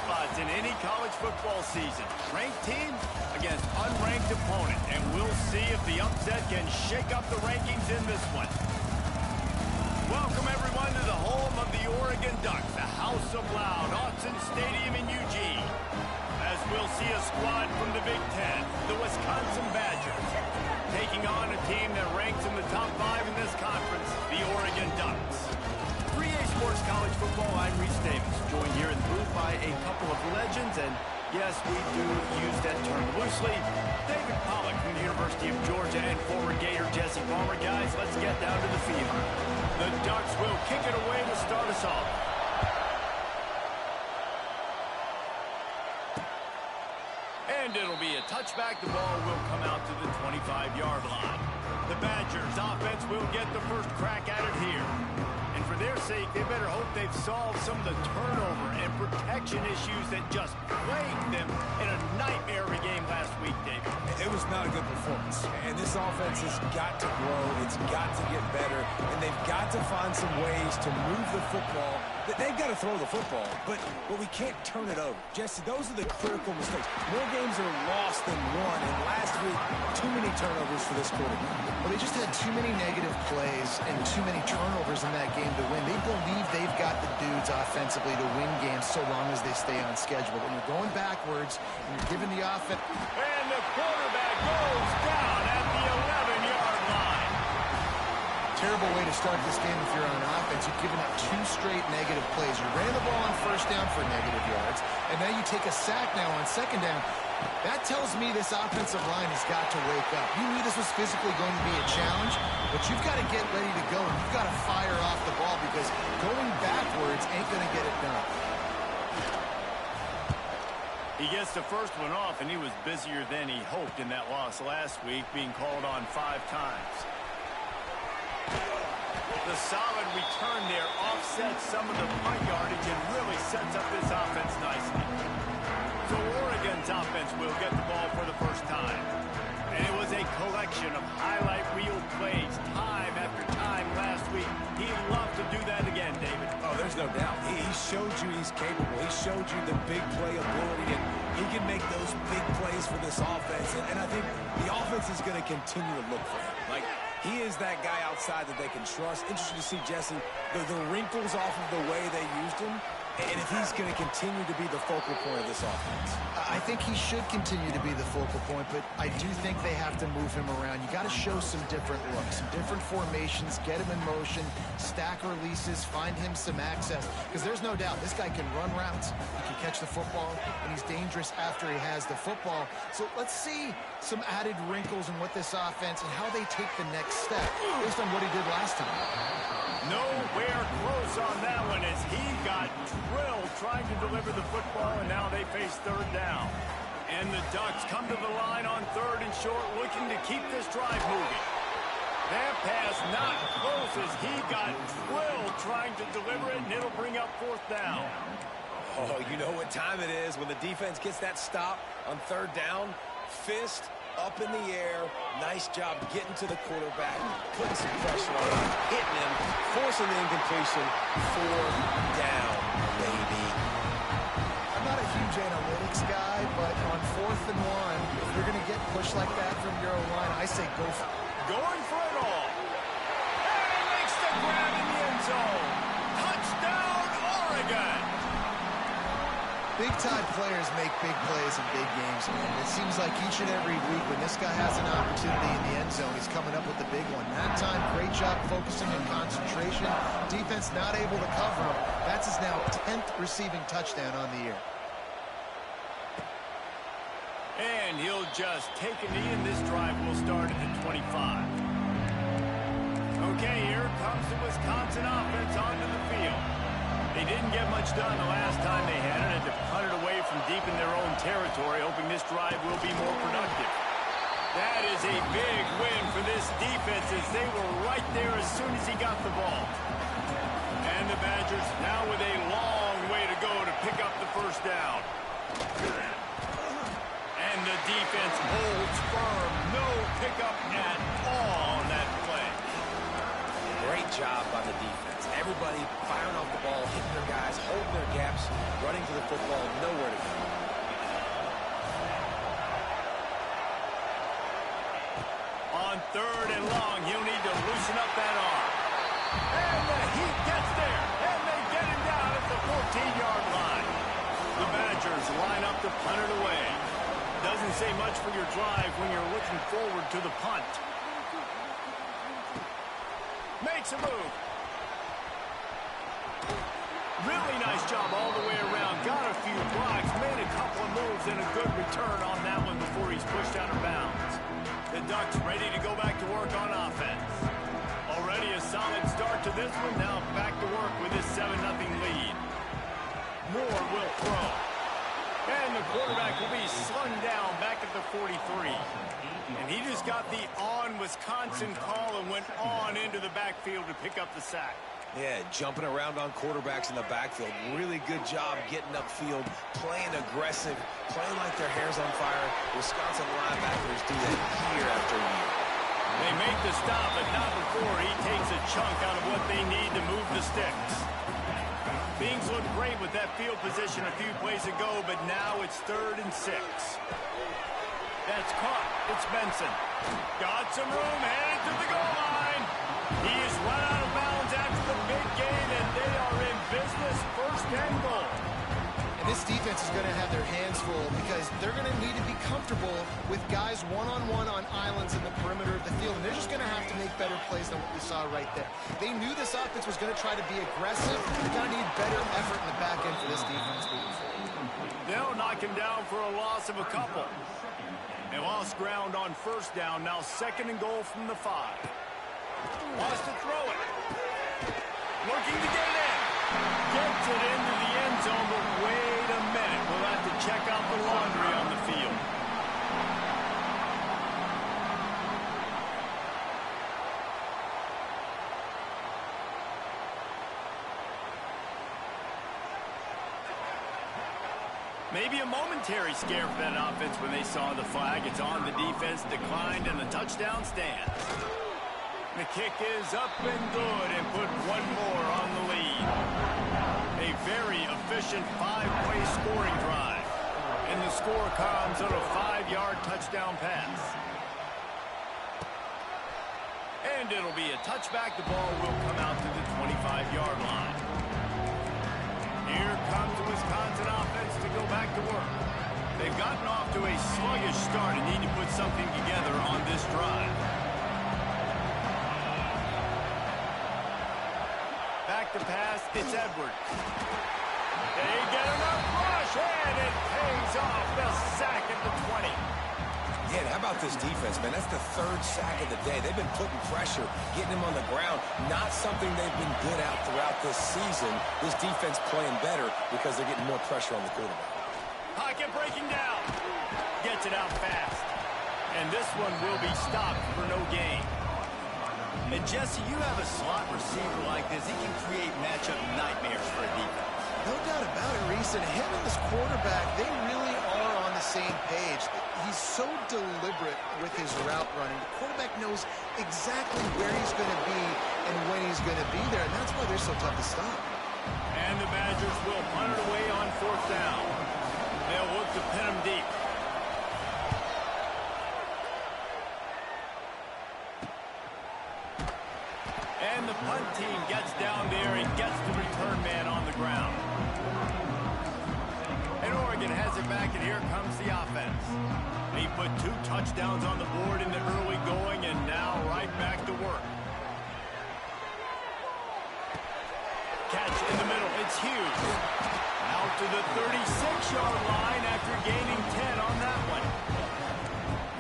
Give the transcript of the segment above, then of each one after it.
spots in any college football season. Ranked team against unranked opponent. And we'll see if the upset can shake up the rankings in this one. Welcome, everyone, to the home of the Oregon Ducks, the House of Loud, Autzen Stadium in Eugene. As we'll see a squad from the Big Ten, the Wisconsin Badgers, taking on a team that ranks in the top 5 in this conference, the Oregon Ducks. 3A Sports College Football, I'm Reese Davis, joined here in the booth by a couple of legends, and yes, we do use that term loosely. David Pollack from the University of Georgia and former Gator Jesse Palmer. Guys, let's get down to the field. The Ducks will kick it away to start us off. And it'll be a touchback. The ball will come out to the 25-yard line. The Badgers offense will get the first crack at it here. And for their sake, they better hope they've solved some of the turnover and protection issues that just plagued them in a nightmare game last week, David. It was not a good performance. And this offense has got to grow. It's got to get better. And they've got to find some ways to move the football. They've got to throw the football, but we can't turn it over. Jesse, those are the critical mistakes. More games are lost than won, and last week, too many turnovers for this quarterback. Well, they just had too many negative plays and too many turnovers in that game to win. They believe they've got the dudes offensively to win games so long as they stay on schedule. But when you're going backwards and you're giving the offense... And the quarterback goes down at the 11-yard line. Terrible way to start this game if you're on offense. You've given up 2 straight negative plays. You ran the ball on first down for negative yards, and now you take a sack now on second down. That tells me this offensive line has got to wake up. You knew this was physically going to be a challenge, but you've got to get ready to go. You've got to fire off the ball because going backwards ain't going to get it done. He gets the first one off, and he was busier than he hoped in that loss last week, being called on 5 times. The solid return there offsets some of the punt yardage and really sets up this offense nicely. So Oregon's offense will get the ball for the first time. And it was a collection of highlight reel plays time after time last week. He'd love to do that again, David. Oh, there's no doubt. He showed you he's capable. He showed you the big play ability, and he can make those big plays for this offense. And I think the offense is going to continue to look for him. Like, he is that guy outside that they can trust. Interesting to see, Jesse, the wrinkles off of the way they used him, and if he's going to continue to be the focal point of this offense. I think he should continue to be the focal point, but I do think they have to move him around. You got to show some different looks, some different formations, get him in motion, stack releases, find him some access, because there's no doubt this guy can run routes, he can catch the football, and he's dangerous after he has the football. So let's see some added wrinkles in what this offense and how they take the next step based on what he did last time. Nowhere close on that one as he got drilled trying to deliver the football, and now they face third down. And the Ducks come to the line on 3rd and short, looking to keep this drive moving. That pass not close as he got drilled trying to deliver it, and it'll bring up 4th down. Oh, you know what time it is when the defense gets that stop on 3rd down. Fist up in the air. Nice job getting to the quarterback, putting some pressure on him, hitting him, forcing the incompletion. 4th down, baby. I'm not a huge analytics guy, but on 4th and 1, if you're going to get pushed like that from your own line, I say go for it. Going for it all. And he makes the grab in the end zone. Touchdown, Oregon. Big-time players make big plays in big games, man. It seems like each and every week when this guy has an opportunity in the end zone, he's coming up with the big one. That time, great job focusing and concentration. Defense not able to cover him. That's his now 10th receiving touchdown on the year. And he'll just take a knee, and this drive will start at the 25. Okay, here comes the Wisconsin offense onto the field. They didn't get much done the last time they had it, and to punt it away from deep in their own territory, hoping this drive will be more productive. That is a big win for this defense as they were right there as soon as he got the ball. And the Badgers now with a long way to go to pick up the first down. And the defense holds firm. No pickup at all on that play. Great job by on the defense. Everybody firing off the ball, hitting their guys, holding their gaps, running to the football, nowhere to go. On 3rd and long, he'll need to loosen up that arm. And the heat gets there, and they get him down at the 14-yard line. The Badgers line up to punt it away. Doesn't say much for your drive when you're looking forward to the punt. Makes a move. Really nice job all the way around. Got a few blocks, made a couple of moves, and a good return on that one before he's pushed out of bounds. The Ducks ready to go back to work on offense. Already a solid start to this one. Now back to work with this 7-0 lead. Moore will throw. And the quarterback will be slung down back at the 43. And he just got the on-Wisconsin call and went on into the backfield to pick up the sack. Yeah, jumping around on quarterbacks in the backfield. Really good job getting upfield, playing aggressive, playing like their hair's on fire. Wisconsin linebackers do that year after year. They make the stop, but not before he takes a chunk out of what they need to move the sticks. Things looked great with that field position a few plays ago, but now it's 3rd and 6. That's caught. It's Benson. Got some room, headed to the goal line. He is run out of bounds after the big gain, and they are in business, 1st and goal. And this defense is going to have their hands full because they're going to need to be comfortable with guys one-on-one on islands in the perimeter of the field. And they're just going to have to make better plays than what we saw right there. They knew this offense was going to try to be aggressive. They're going to need better effort in the back end for this defense moving forward. They'll knock him down for a loss of a couple. They lost ground on 1st down. Now 2nd and goal from the 5. Wants to throw it. Looking to get it in. Gets it into the end zone, but wait a minute. We'll have to check out the laundry on the field. Maybe a momentary scare for that offense when they saw the flag. It's on, the defense declined, and the touchdown stands. The kick is up and good, and put one more on the lead. A very efficient 5-play scoring drive. And the score comes on a 5-yard touchdown pass. And it'll be a touchback. The ball will come out to the 25-yard line. Here comes the Wisconsin offense to go back to work. They've gotten off to a sluggish start and need to put something together on this drive. Back to pass, it's Edwards. They get enough rush, and it pays off. The sack at the 20. Yeah, and how about this defense, man? That's the 3rd sack of the day. They've been putting pressure, getting him on the ground. Not something they've been good at throughout this season. This defense playing better because they're getting more pressure on the quarterback. Pocket breaking down. Gets it out fast. And this one will be stopped for no gain. And Jesse, you have a slot receiver like this. He can create matchup nightmares for a defense. No doubt about it, Reese. And him and this quarterback, they really are on the same page. He's so deliberate with his route running. The quarterback knows exactly where he's going to be and when he's going to be there, and that's why they're so tough to stop. And the Badgers will punt it away on 4th down. They'll look to pin him deep. And the punt team gets down there and gets the return man on the ground. And Oregon has it back, and here comes the offense. He put 2 touchdowns on the board in the early going, and now right back to work. Catch in the middle. It's huge. Out to the 36-yard line after gaining 10 on that one.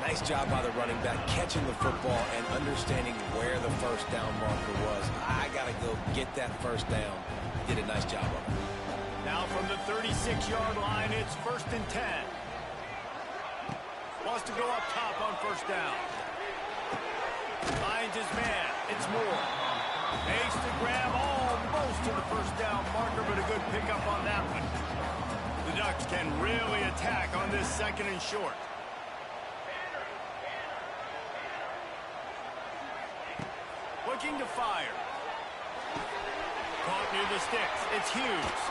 Nice job by the running back, catching the football and understanding where the 1st down marker was. I got to go get that 1st down. Did a nice job of it. Now from the 36-yard line, it's 1st and 10. Wants to go up top on 1st down. Finds his man. It's Moore. Makes the grab almost to the 1st down marker, but a good pickup on that one. The Ducks can really attack on this 2nd and short. Looking to fire. Caught near the sticks. It's Hughes.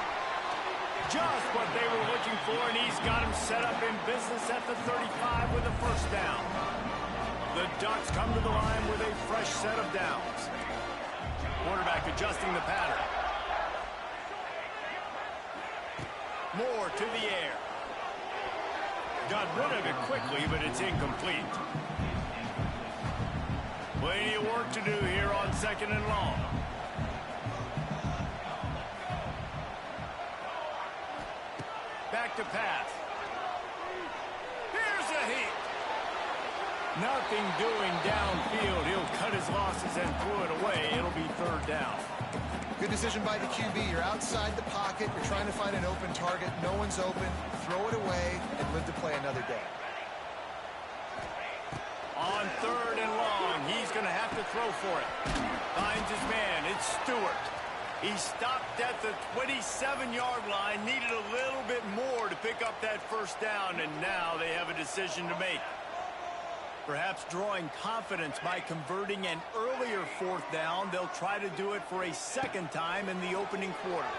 Just what they were looking for, and he's got him set up in business at the 35 with a first down. The Ducks come to the line with a fresh set of downs. Quarterback adjusting the pattern. Moore to the air. Got rid of it quickly, but it's incomplete. Plenty of work to do here on 2nd and long. Back to pass. Here's a heat. Nothing doing downfield. He'll cut his losses and throw it away. It'll be 3rd down. Good decision by the QB. You're outside the pocket. You're trying to find an open target. No one's open. Throw it away and live to play another day. On 3rd and long, he's going to have to throw for it. Finds his man. It's Stewart. He stopped at the 27-yard line, needed a little bit more to pick up that first down, and now they have a decision to make. Perhaps drawing confidence by converting an earlier 4th down, they'll try to do it for a 2nd time in the opening quarter.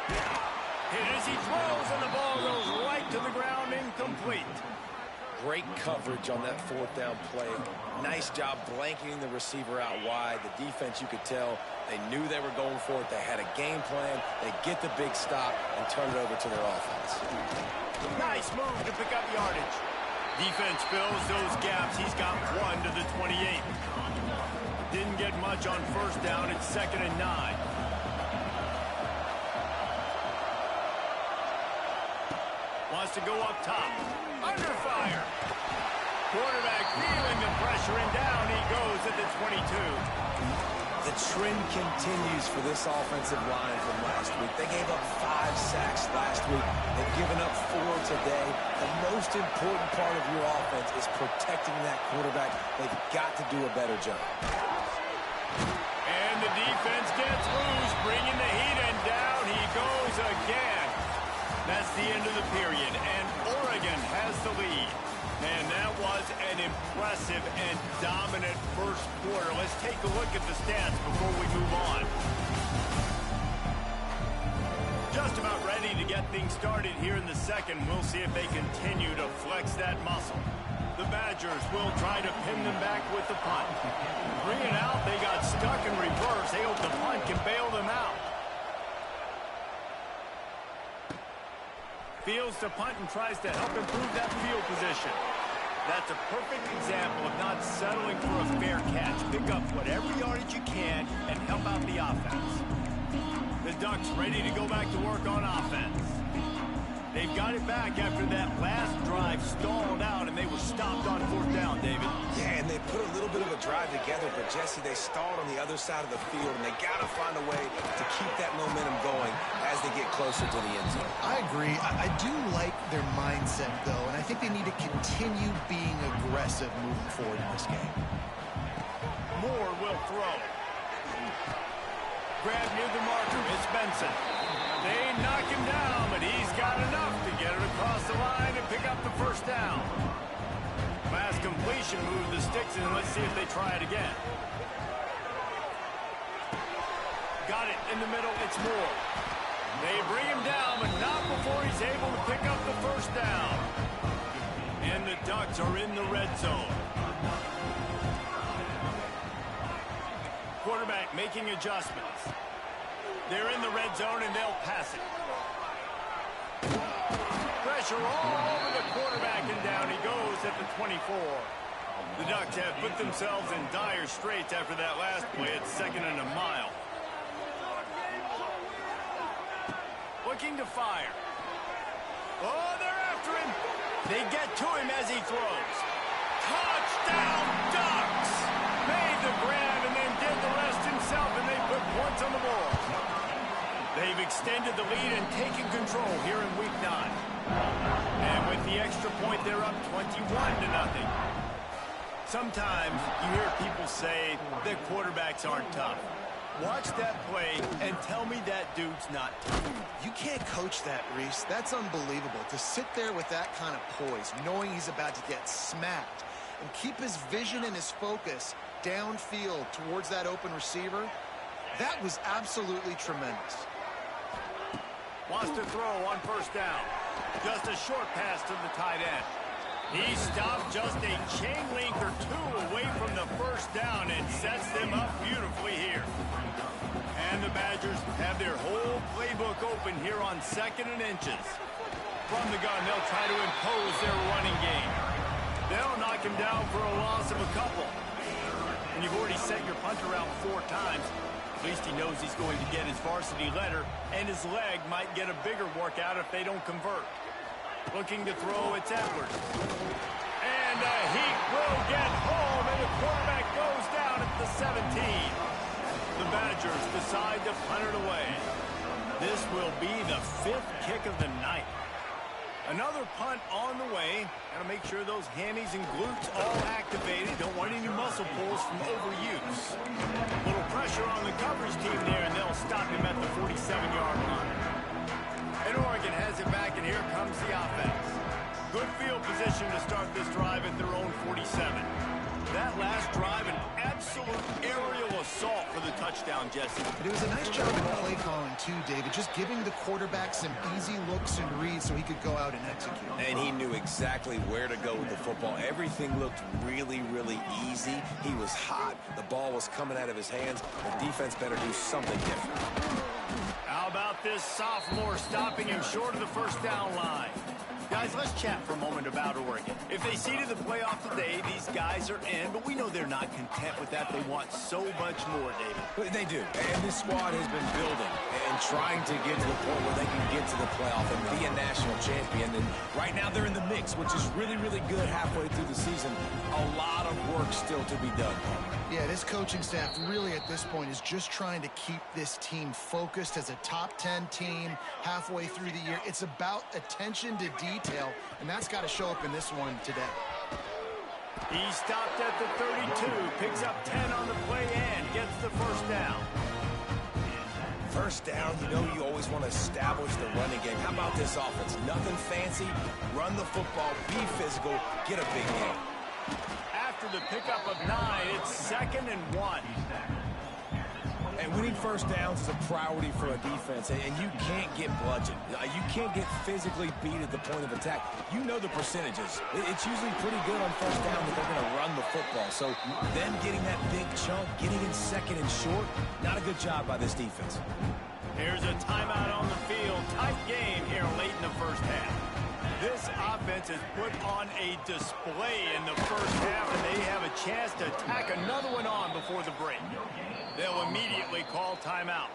Hit as he throws, and the ball goes right to the ground, incomplete. Great coverage on that 4th down play. Nice job blanketing the receiver out wide. The defense, you could tell, they knew they were going for it. They had a game plan. They get the big stop and turn it over to their offense. Nice move to pick up yardage. Defense fills those gaps. He's got 1 to the 28. Didn't get much on 1st down. It's 2nd and 9. Wants to go up top. Under fire. Quarterback feeling the pressure, and down he goes at the 22. The trend continues for this offensive line from last week. They gave up 5 sacks last week. They've given up 4 today. The most important part of your offense is protecting that quarterback. They've got to do a better job. And the defense gets loose, bringing the heat, and down he goes again. That's the end of the period, and Oregon has the lead. Man, that was an impressive and dominant first quarter. Let's take a look at the stats before we move on. Just about ready to get things started here in the 2nd. We'll see if they continue to flex that muscle. The Badgers will try to pin them back with the punt. 3 and out, they got stuck in reverse. They hope the punt can bail them out. Fields to punt and tries to help improve that field position. That's a perfect example of not settling for a fair catch. Pick up whatever yardage you can and help out the offense. The Ducks ready to go back to work on offense. They've got it back after that last drive stalled out, and they were stopped on 4th down, David. Yeah, and they put a little bit of a drive together, but, Jesse, they stalled on the other side of the field, and they got to find a way to keep that momentum going as they get closer to the end zone. I agree. I do like their mindset, though, and I think they need to continue being aggressive moving forward in this game. Moore will throw. Grab near the marker. It's Benson. They knock him down, but he's got enough to get it across the line and pick up the first down. Pass completion, move the sticks, and let's see if they try it again. Got it in the middle. It's Moore. They bring him down, but not before he's able to pick up the first down. And the Ducks are in the red zone. Quarterback making adjustments. They're in the red zone, and they'll pass it. Pressure all over the quarterback, and down he goes at the 24. The Ducks have put themselves in dire straits after that last play. It's 2nd and a mile. Looking to fire. Oh, they're after him. They get to him as he throws. Touchdown, Ducks! Made the grab and then did the rest himself, and they put points on the board. They've extended the lead and taken control here in Week 9. And with the extra point, they're up 21-0. Sometimes you hear people say that quarterbacks aren't tough. Watch that play and tell me that dude's not tough. You can't coach that, Reese. That's unbelievable. To sit there with that kind of poise, knowing he's about to get smacked, and keep his vision and his focus downfield towards that open receiver, That was absolutely tremendous. Wants to throw on first down. Just a short pass to the tight end. He stopped just a chain link or two away from the first down and sets them up beautifully here. And the Badgers have their whole playbook open here on 2nd and inches. From the gun, they'll try to impose their running game. They'll knock him down for a loss of a couple. And you've already sent your punter out 4 times. At least he knows he's going to get his varsity letter, and his leg might get a bigger workout if they don't convert. Looking to throw, it's Edwards. And he will get home, and the quarterback goes down at the 17. The Badgers decide to punt it away. This will be the 5th kick of the night. Another punt on the way. Got to make sure those hammies and glutes all activated. Don't want any muscle pulls from overuse. A little pressure on the coverage team there, and they'll stop him at the 47-yard line. And Oregon has it back, and here comes the offense. Good field position to start this drive at their own 47. That last drive, an absolute aerial assault for the touchdown, Jesse. But it was a nice job of play calling, too, David. Just giving the quarterback some easy looks and reads so he could go out and execute. And he knew exactly where to go with the football. Everything looked really, really easy. He was hot. The ball was coming out of his hands. The defense better do something different. How about this sophomore stopping him short of the first down line? Guys, let's chat for a moment about Oregon. If they seeded the playoff today, these guys are in, but we know they're not content with that. They want so much more, David. They do. And this squad has been building and trying to get to the point where they can get to the playoff and be a national champion. And right now they're in the mix, which is really, really good halfway through the season. A lot of work still to be done. Yeah, this coaching staff really at this point is just trying to keep this team focused as a top 10 team halfway through the year. It's about attention to detail, and that's got to show up in this one today. He stopped at the 32, picks up 10 on the play and gets the first down. First down, you know you always want to establish the running game. How about this offense? Nothing fancy. Run the football, be physical, get a big game. After the pickup of 9, it's 2nd and 1. And winning first downs is a priority for a defense, and you can't get bludgeoned. You can't get physically beat at the point of attack. You know the percentages. It's usually pretty good on first down that they're going to run the football. So them getting that big chunk, getting in 2nd and short, not a good job by this defense. Here's a timeout on the field. Tight game here late in the first half. This offense has put on a display in the first half, and they have a chance to tack another one on before the break. They'll immediately call timeout.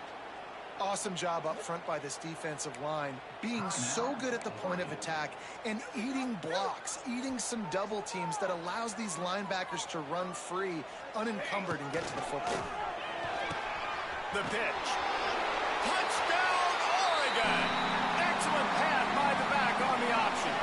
Awesome job up front by this defensive line, being so good at the point of attack and eating blocks, eating some double teams that allows these linebackers to run free, unencumbered, and get to the football. The pitch. Touchdown, Oregon! Excellent pass by the back on the option.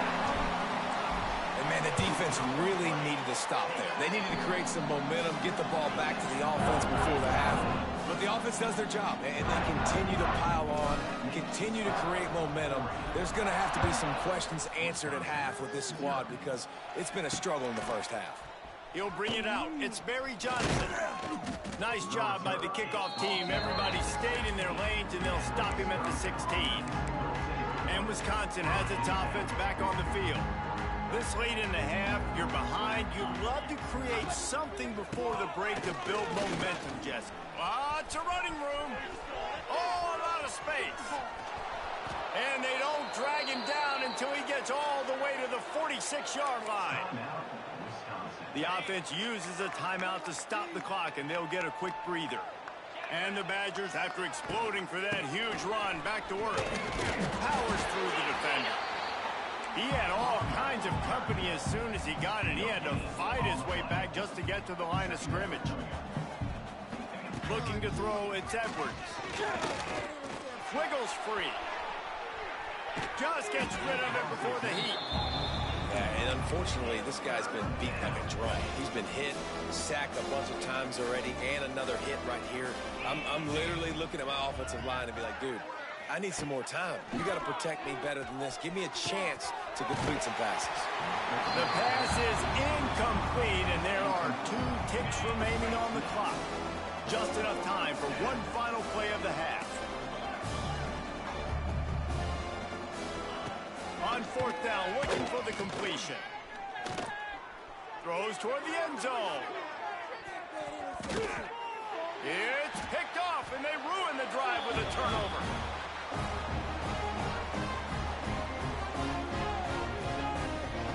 And, man, the defense really needed to stop there. They needed to create some momentum, get the ball back to the offense before the half. But the offense does their job, and they continue to pile on, continue to create momentum. There's going to have to be some questions answered at half with this squad because it's been a struggle in the first half. He'll bring it out. It's Barry Johnson. Nice job by the kickoff team. Everybody stayed in their lanes, and they'll stop him at the 16. And Wisconsin has its offense back on the field. This late in the half, you're behind. You'd love to create something before the break to build momentum, Jesse. Lots of running room. Oh, a lot of space. And they don't drag him down until he gets all the way to the 46-yard line. The offense uses a timeout to stop the clock, and they'll get a quick breather. And the Badgers, after exploding for that huge run, back to work. Powers through the defender. He had all kinds of company as soon as he got it. He had to fight his way back just to get to the line of scrimmage. Looking to throw, it's Edwards. Wiggles free. Just gets rid of it before the heat. Yeah, and unfortunately, this guy's been beat like a drum. He's been hit, sacked a bunch of times already, and another hit right here. I'm literally looking at my offensive line and be like, dude, I need some more time. You got to protect me better than this. Give me a chance to complete some passes. The pass is incomplete, and there are 2 ticks remaining on the clock. Just enough time for one final play of the half. On fourth down, looking for the completion. Throws toward the end zone. It's picked off, and they ruin the drive with a turnover.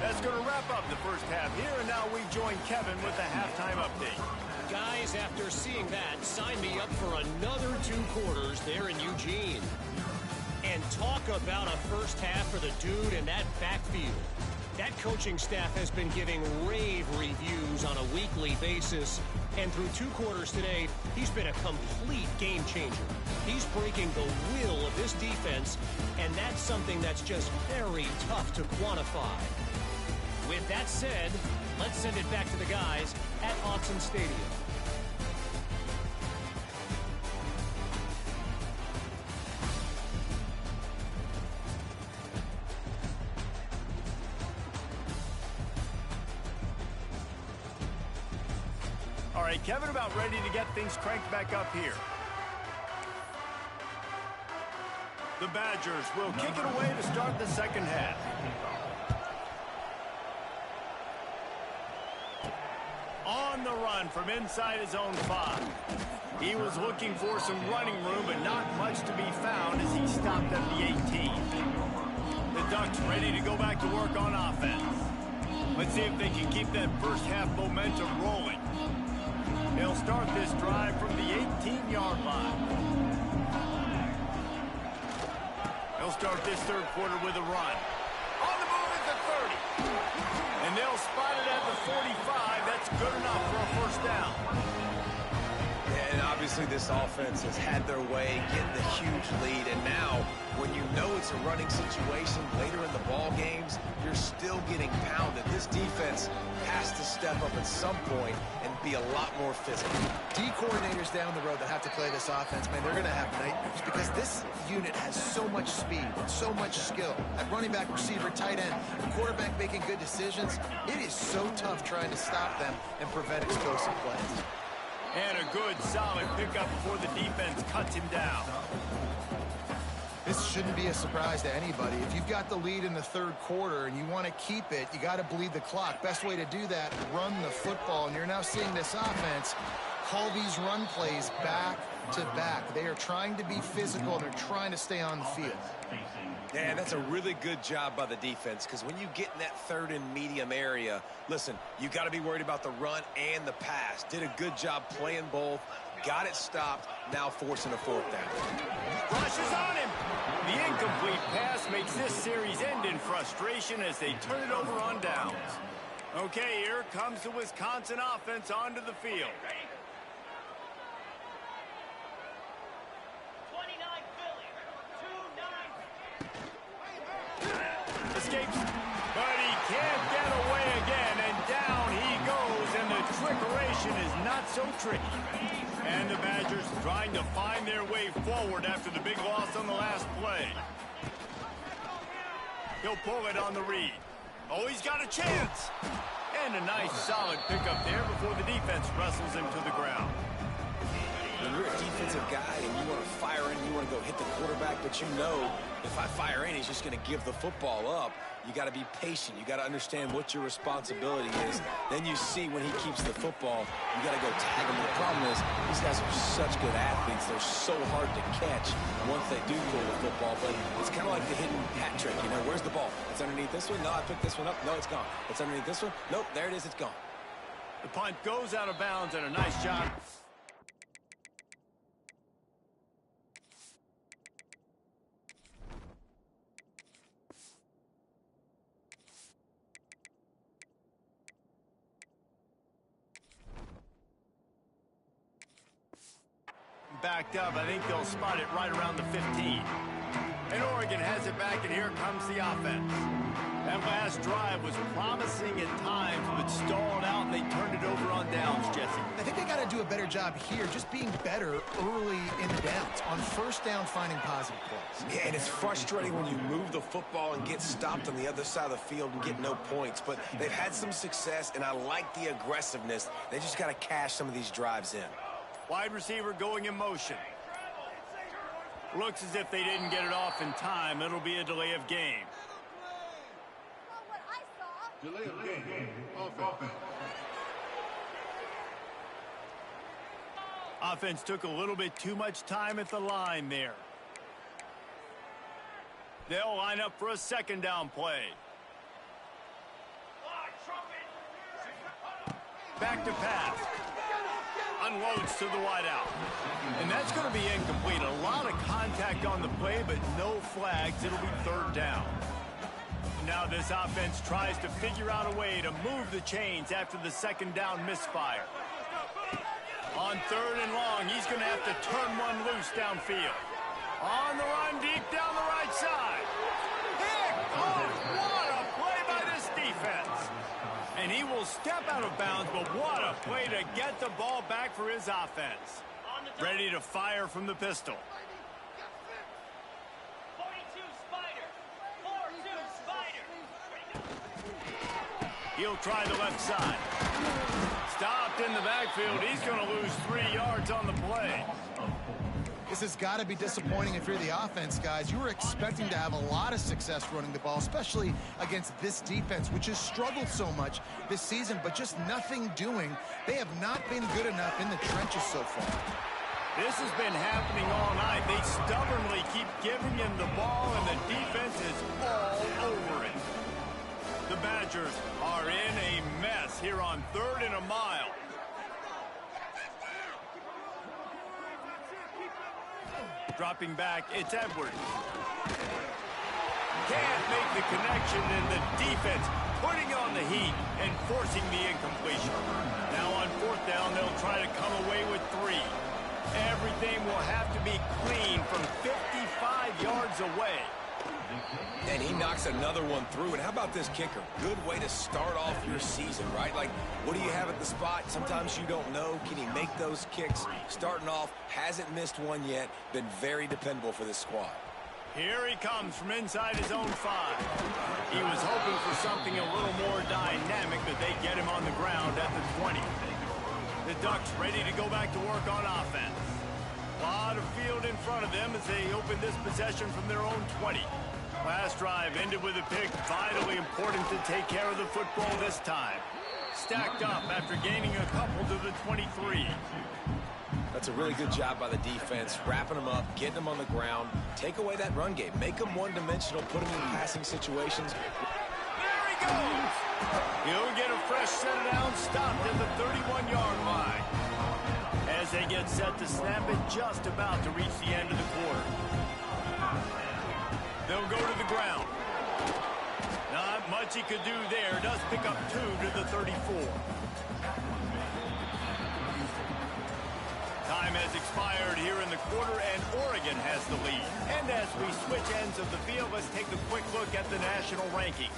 That's going to wrap up the first half here, and now we join Kevin with the halftime update. Guys, after seeing that, sign me up for another 2 quarters there in Eugene. And talk about a first half for the dude in that backfield. That coaching staff has been giving rave reviews on a weekly basis. And through 2 quarters today, he's been a complete game changer. He's breaking the will of this defense, and that's something that's just very tough to quantify. With that said, let's send it back to the guys at Autzen Stadium. All right, Kevin, about ready to get things cranked back up here. The Badgers will kick it away to start the second half. On the run from inside his own 5. He was looking for some running room, but not much to be found as he stopped at the 18. The Ducks ready to go back to work on offense. Let's see if they can keep that first half momentum rolling. They'll start this drive from the 18-yard line. They'll start this third quarter with a run. On the move at the 30. And they'll spot it at the 45. That's good enough for a first down. Yeah, and obviously this offense has had their way, getting the huge lead. And now, when you know it's a running situation later in the ball games, you're still getting pounded. This defense has to step up at some point and be a lot more physical. D coordinators down the road that have to play this offense, man, they're going to have nightmares because this unit has so much speed and so much skill. At running back, receiver, tight end, the quarterback making good decisions, it is so tough trying to stop them and prevent explosive plays. And a good, solid pickup before the defense cuts him down. This shouldn't be a surprise to anybody. If you've got the lead in the third quarter and you want to keep it, you got to bleed the clock. Best way to do that, run the football. And you're now seeing this offense call these run plays back to back. They are trying to be physical, and they're trying to stay on the field. Yeah, that's a really good job by the defense, because when you get in that third and medium area, listen, you got to be worried about the run and the pass. Did a good job playing both. Got it stopped, now forcing a fourth down. Rushes on him. The incomplete pass makes this series end in frustration as they turn it over on downs. Okay, here comes the Wisconsin offense onto the field. 29 Philly, 2-9. Escapes, but he can't get away again, and down he goes, and the trickeration is not so tricky. And the Badgers trying to find their way forward after the big loss on the last play. He'll pull it on the read. Oh, he's got a chance. And a nice solid pickup there before the defense wrestles him to the ground. When you're a defensive guy and you want to fire in, you want to go hit the quarterback, but you know if I fire in, he's just going to give the football up. You got to be patient. You got to understand what your responsibility is. Then you see when he keeps the football, you got to go tag him. The problem is these guys are such good athletes. They're so hard to catch once they do pull the football. But it's kind of like the hidden hat trick. You know, where's the ball? It's underneath this one. No, I picked this one up. No, it's gone. It's underneath this one. Nope, there it is. It's gone. The punt goes out of bounds, and a nice job. Backed up. I think they'll spot it right around the 15. And Oregon has it back, and here comes the offense. That last drive was promising at times, but stalled out, and they turned it over on downs, Jesse. I think they got to do a better job here, just being better early in the downs. On first down, finding positive plays. Yeah, and it's frustrating when you move the football and get stopped on the other side of the field and get no points. But they've had some success, and I like the aggressiveness. They just got to cash some of these drives in. Wide receiver going in motion. Looks as if they didn't get it off in time. It'll be a delay of game. Delay of game. Offense. Offense took a little bit too much time at the line there. They'll line up for a second down play. Back to pass. Unloads to the wideout. And that's going to be incomplete. A lot of contact on the play, but no flags. It'll be third down. Now this offense tries to figure out a way to move the chains after the second down misfire. On third and long, he's going to have to turn one loose downfield. On the run, deep down the right side. What a play by this defense. And he will step out of bounds, but what a play to get the ball back for his offense. Ready to fire from the pistol. 42 Spider. 4-2 Spider. He'll try the left side. Stopped in the backfield. He's going to lose 3 yards on the play. This has got to be disappointing if you're the offense, guys. You were expecting to have a lot of success running the ball, especially against this defense, which has struggled so much this season, but just nothing doing. They have not been good enough in the trenches so far. This has been happening all night. They stubbornly keep giving him the ball, and the defense is all over it. The Badgers are in a mess here on 3rd and a mile. Dropping back, it's Edwards. Can't make the connection, and the defense putting on the heat and forcing the incompletion. Now on 4th down, they'll try to come away with 3. Everything will have to be clean from 55 yards away. And he knocks another one through. And how about this kicker? Good way to start off your season, right? Like, what do you have at the spot? Sometimes you don't know. Can he make those kicks? Starting off, hasn't missed one yet. Been very dependable for this squad. Here he comes from inside his own 5. He was hoping for something a little more dynamic, but they get him on the ground at the 20. The Ducks ready to go back to work on offense. A lot of field in front of them as they open this possession from their own 20. Last drive ended with a pick. Vitally important to take care of the football this time. Stacked up after gaining a couple to the 23. That's a really good job by the defense, wrapping them up, getting them on the ground. Take away that run game. Make them one-dimensional, put them in passing situations. There he goes! He'll get a fresh set down, stopped at the 31-yard line. As they get set to snap it, just about to reach the end of the quarter. They'll go to the ground. Not much he could do there. Does pick up 2 to the 34. Time has expired here in the quarter, and Oregon has the lead. And as we switch ends of the field, let's take a quick look at the national rankings.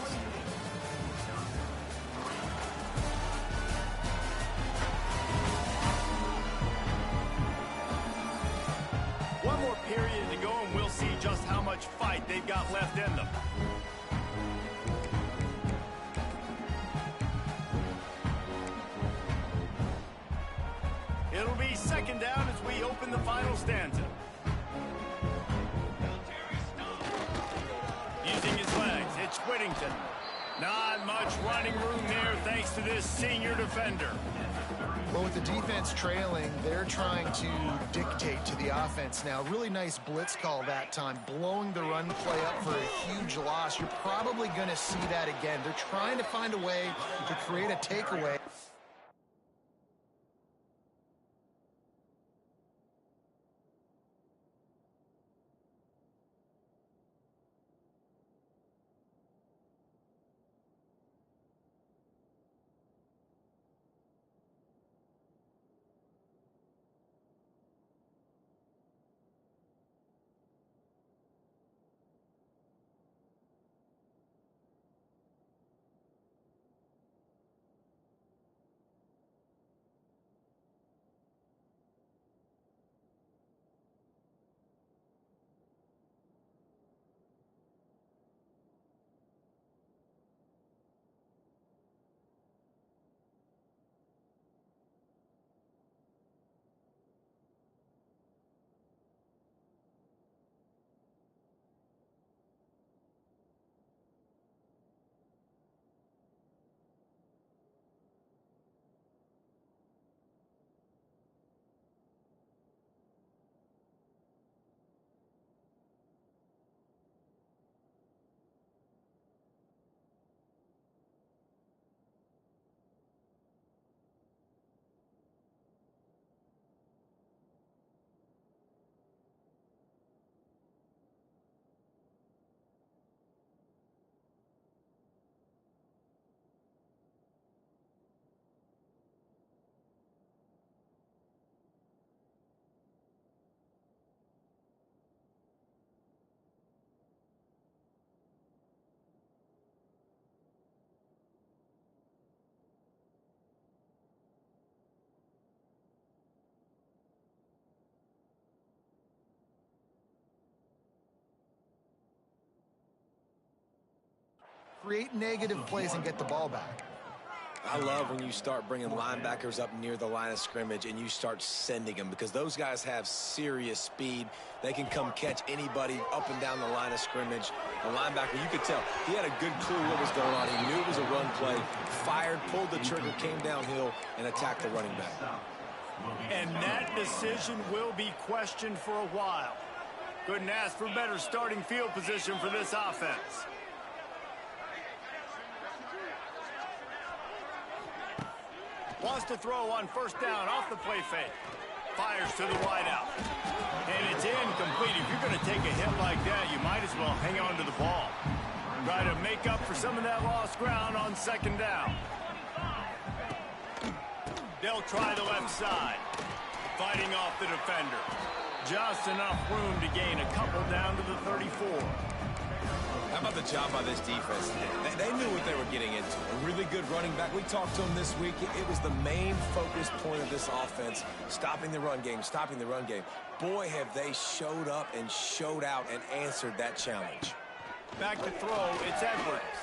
One more period to go, and we'll see just how much fight they've got left in them. It'll be second down as we open the final stanza. Using his legs, it's Whittington. Not much running room there thanks to this senior defender. Well, with the defense trailing, they're trying to dictate to the offense now. Really nice blitz call that time, blowing the run play up for a huge loss. You're probably going to see that again. They're trying to find a way to create a takeaway. create negative plays, and get the ball back. I love when you start bringing linebackers up near the line of scrimmage and you start sending them, because those guys have serious speed. They can come catch anybody up and down the line of scrimmage. The linebacker, you could tell, he had a good clue what was going on. He knew it was a run play, fired, pulled the trigger, came downhill, and attacked the running back. And that decision will be questioned for a while. Couldn't ask for better starting field position for this offense. Wants to throw on first down off the play fake. Fires to the wideout. And it's incomplete. If you're going to take a hit like that, you might as well hang on to the ball. Try to make up for some of that lost ground on second down. They'll try the left side. Fighting off the defender. Just enough room to gain a couple down to the 34. How about the job by this defense? They knew what they were getting into. A really good running back. We talked to him this week. It was the main focus point of this offense, stopping the run game, stopping the run game. Boy, have they showed up and showed out and answered that challenge. Back to throw, it's Edwards.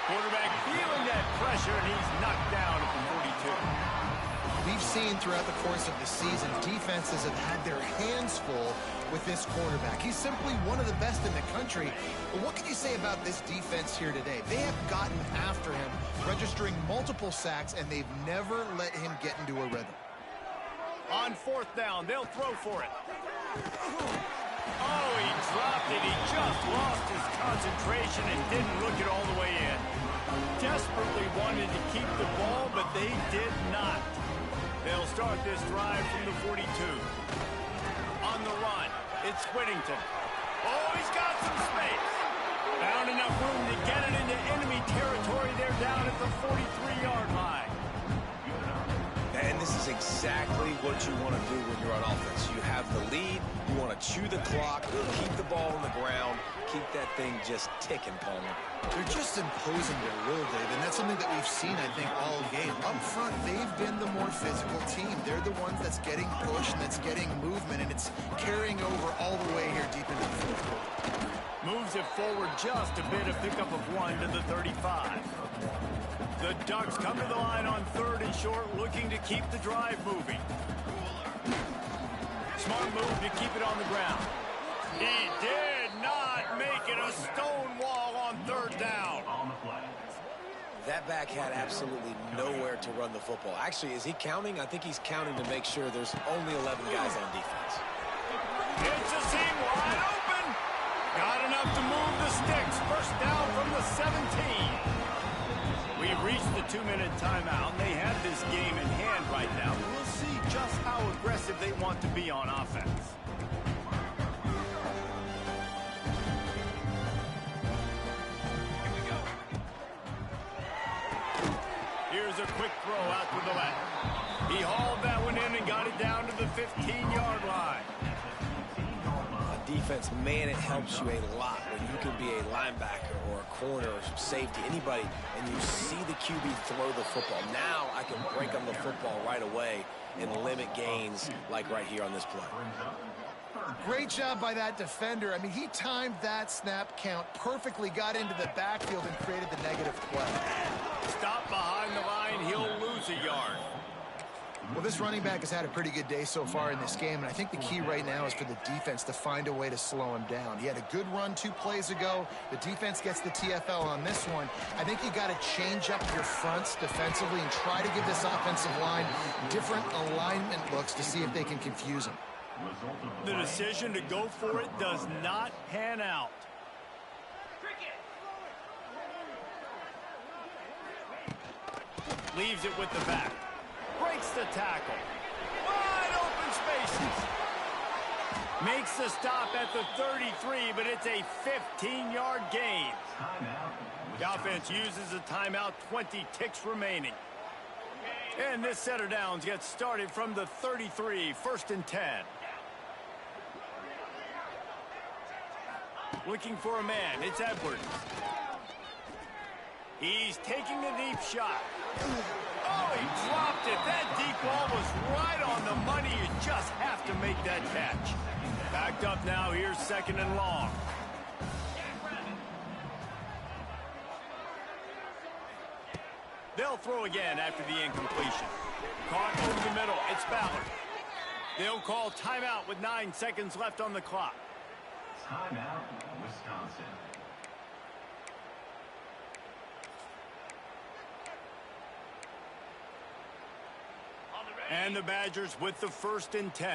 Quarterback feeling that pressure, and he's knocked down at the 42. We've seen throughout the course of the season, defenses have had their hands full with this quarterback. He's simply one of the best in the country. But what can you say about this defense here today? They have gotten after him, registering multiple sacks, and they've never let him get into a rhythm. On fourth down, they'll throw for it. Oh, he dropped it. He just lost his concentration and didn't look it all the way in. Desperately wanted to keep the ball, but they did not. They'll start this drive from the 42. On the run, it's Whittington. Oh, he's got some space. Found enough room to get it into enemy territory. They're down at the 43-yard line. And this is exactly what you want to do when you're on offense. You have the lead. You want to chew the clock, keep the ball on the ground, keep that thing just ticking, Palmer. They're just imposing their will, Dave, and that's something that we've seen, I think, all game. Up front, they've been the more physical team. They're the ones that's getting pushed and that's getting movement, and it's carrying over all the way here deep into the fourth quarter. Moves it forward just a bit, a pickup of 1 to the 35. The Ducks come to the line on third and short, looking to keep the drive moving. Smart move to keep it on the ground. He did not make it a stone wall on third down. That back had absolutely nowhere to run the football. Actually, is he counting? I think he's counting to make sure there's only 11 guys on defense. It's a seam wide open. Got enough to move the sticks. First down from the 17. We've reached the 2-minute timeout. They have this game in hand right now. We'll see just how aggressive they want to be on offense. Here we go. Here's a quick throw out to the left. He hauled that one in and got it down to the 15-yard line. Defense, man, it helps you a lot when you can be a linebacker or a corner or safety, anybody, and you see the QB throw the football. Now I can break on the football right away and limit gains like right here on this play. Great job by that defender. I mean, he timed that snap count perfectly, got into the backfield and created the negative play. Stop behind the line, he'll lose a yard. Well, this running back has had a pretty good day so far in this game, and I think the key right now is for the defense to find a way to slow him down. He had a good run 2 plays ago. The defense gets the TFL on this one. I think you got to change up your fronts defensively and try to give this offensive line different alignment looks to see if they can confuse him. The decision to go for it does not pan out. Leaves it with the back. Breaks the tackle. Wide open spaces. Makes the stop at the 33, but it's a 15-yard gain. The offense uses a timeout, 20 ticks remaining. And this set of downs gets started from the 33, 1st and 10. Looking for a man, it's Edwards. He's taking a deep shot. Oh, he dropped it. That deep ball was right on the money. You just have to make that catch. Backed up now. Here's 2nd and long. They'll throw again after the incompletion. Caught over the middle. It's Ballard. They'll call timeout with 9 seconds left on the clock. Timeout, Wisconsin. And the Badgers with the 1st and 10.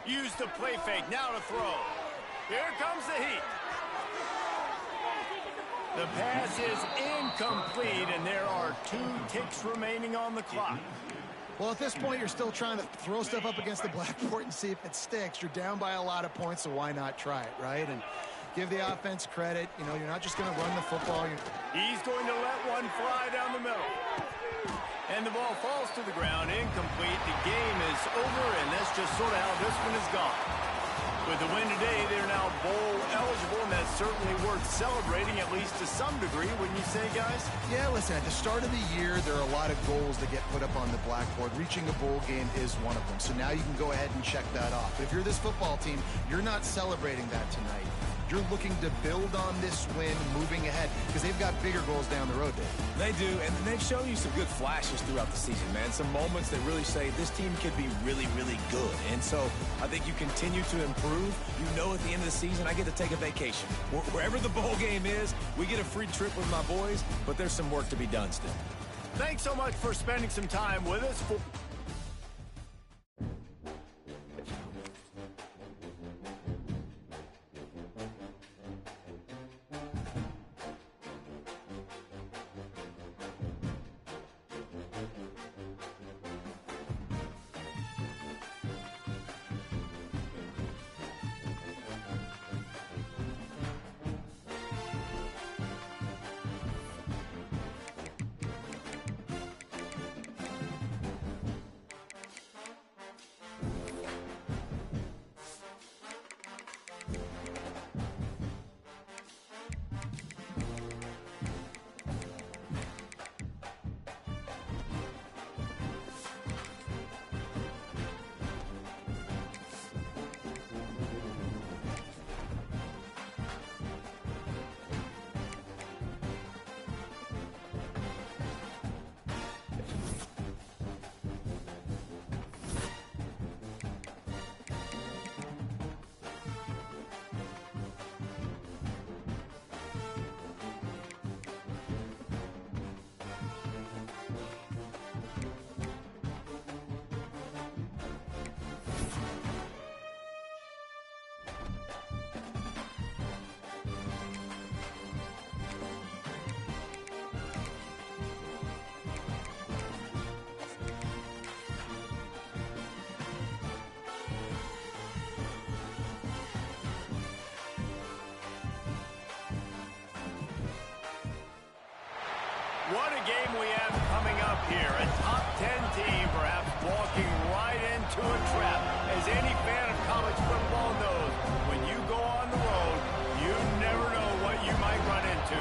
Use the play fake. Now to throw. Here comes the heat. The pass is incomplete, and there are 2 ticks remaining on the clock. Well, at this point, you're still trying to throw stuff up against the blackboard and see if it sticks. You're down by a lot of points, so why not try it, right? And give the offense credit. You know, you're not just going to run the football. He's going to let one fly down the middle. And the ball falls to the ground, incomplete. The game is over, and that's just sort of how this one is gone. With the win today, they're now bowl eligible, and that's certainly worth celebrating, at least to some degree, wouldn't you say, guys? Yeah, listen, at the start of the year, there are a lot of goals that get put up on the blackboard. Reaching a bowl game is one of them. So now you can go ahead and check that off. But if you're this football team, you're not celebrating that tonight. You're looking to build on this win moving ahead because they've got bigger goals down the road, Dave. They do, and they've shown you some good flashes throughout the season, man. Some moments that really say this team could be really, really good. And so I think you continue to improve. You know at the end of the season, I get to take a vacation. Wherever the bowl game is, we get a free trip with my boys, but there's some work to be done still. Thanks so much for spending some time with us. What a game we have coming up here. A top 10 team perhaps walking right into a trap. As any fan of college football knows, when you go on the road, you never know what you might run into.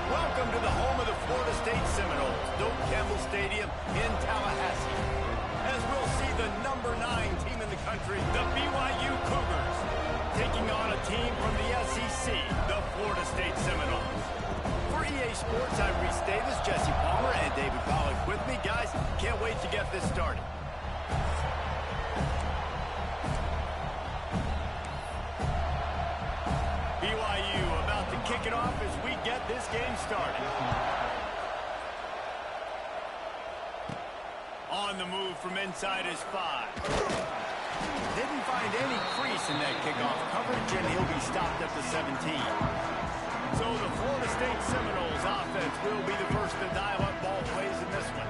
Welcome to the home of the Florida State Seminoles, Doak Campbell Stadium in Tallahassee. As we'll see the number 9 team in the country, the BYU Cougars, taking on a team from the SEC, the Florida State Seminoles. For EA Sports, I'm Reese Davis, Jesse Palmer, and David Pollack with me. Guys, can't wait to get this started. BYU about to kick it off as we get this game started. On the move from inside is 5. Didn't find any crease in that kickoff coverage, and he'll be stopped at the 17. So the Florida State Seminoles offense will be the first to dial up ball plays in this one.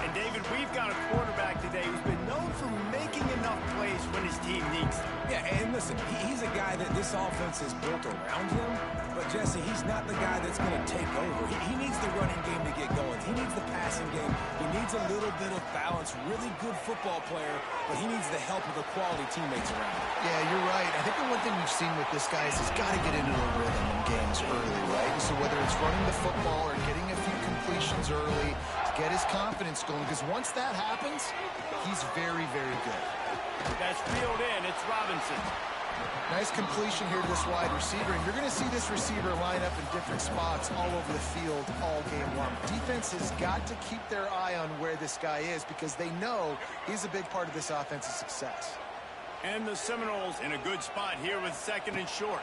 And David, we've got a quarterback today who's been known for making enough plays when his team needs them. Yeah, and listen, he's a guy that this offense is built around him. But, Jesse, he's not the guy that's going to take over. He needs the running game to get going. He needs the passing game. He needs a little bit of balance. Really good football player, but he needs the help of the quality teammates around him. Yeah, you're right. I think the one thing we've seen with this guy is he's got to get into a rhythm in games early, right? And so whether it's running the football or getting a few completions early to get his confidence going, because once that happens, he's very, very good. That's reeled in. It's Robinson. Nice completion here to this wide receiver, and you're going to see this receiver line up in different spots all over the field all game long. Defense has got to keep their eye on where this guy is because they know he's a big part of this offense's success. And the Seminoles in a good spot here with 2nd and short.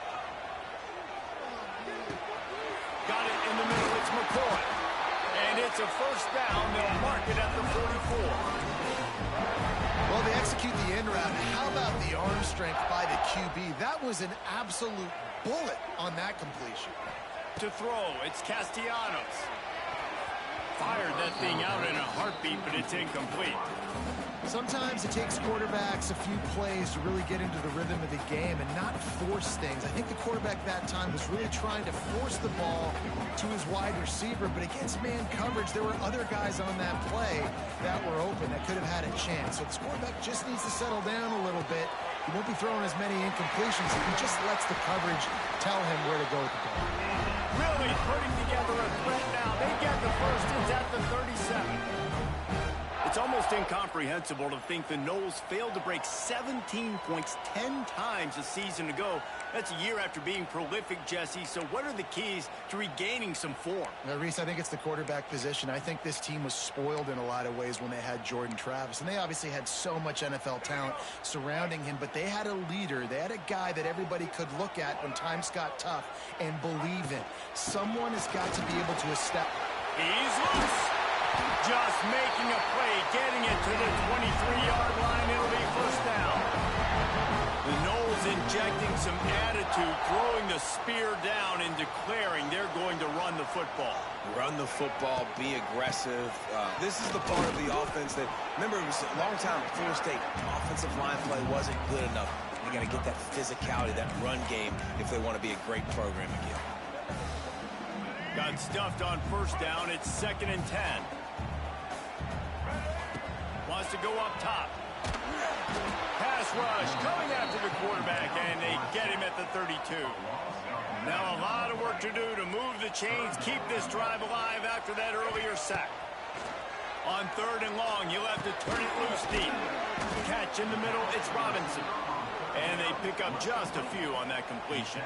Got it in the middle. It's McCoy. And it's a first down. They'll mark it at the 44. Well, they execute the end route. How about the arm strength by the QB? That was an absolute bullet on that completion. To throw, it's Castellanos. Fired that thing out in a heartbeat, but it's incomplete. Sometimes it takes quarterbacks a few plays to really get into the rhythm of the game and not force things. I think the quarterback that time was really trying to force the ball to his wide receiver, but against man coverage, there were other guys on that play that were open that could have had a chance. So the quarterback just needs to settle down a little bit. He won't be throwing as many incompletions if he just lets the coverage tell him where to go with the ball. Really putting together a threat now. They get the first. It's at the 37. It's almost incomprehensible to think the Noles failed to break 17 points 10 times a season ago. That's a year after being prolific, Jesse. So what are the keys to regaining some form? Now, Reese, I think it's the quarterback position. I think this team was spoiled in a lot of ways when they had Jordan Travis. And they obviously had so much NFL talent surrounding him, but they had a leader. They had a guy that everybody could look at when times got tough and believe in. Someone has got to be able to establish. He's loose. Just making a play, getting it to the 23-yard line. It'll be first down. The Noles injecting some attitude, throwing the spear down and declaring they're going to run the football. Run the football, be aggressive. This is the part of the offense that, remember, it was a long time before State. Offensive line play wasn't good enough. They got to get that physicality, that run game, if they want to be a great program again. Got stuffed on first down. It's 2nd and 10. Wants to go up top. Pass rush coming after the quarterback, and they get him at the 32. Now a lot of work to do to move the chains, keep this drive alive after that earlier sack. On 3rd and long, you'll have to turn it loose deep. Catch in the middle, it's Robinson. And they pick up just a few on that completion.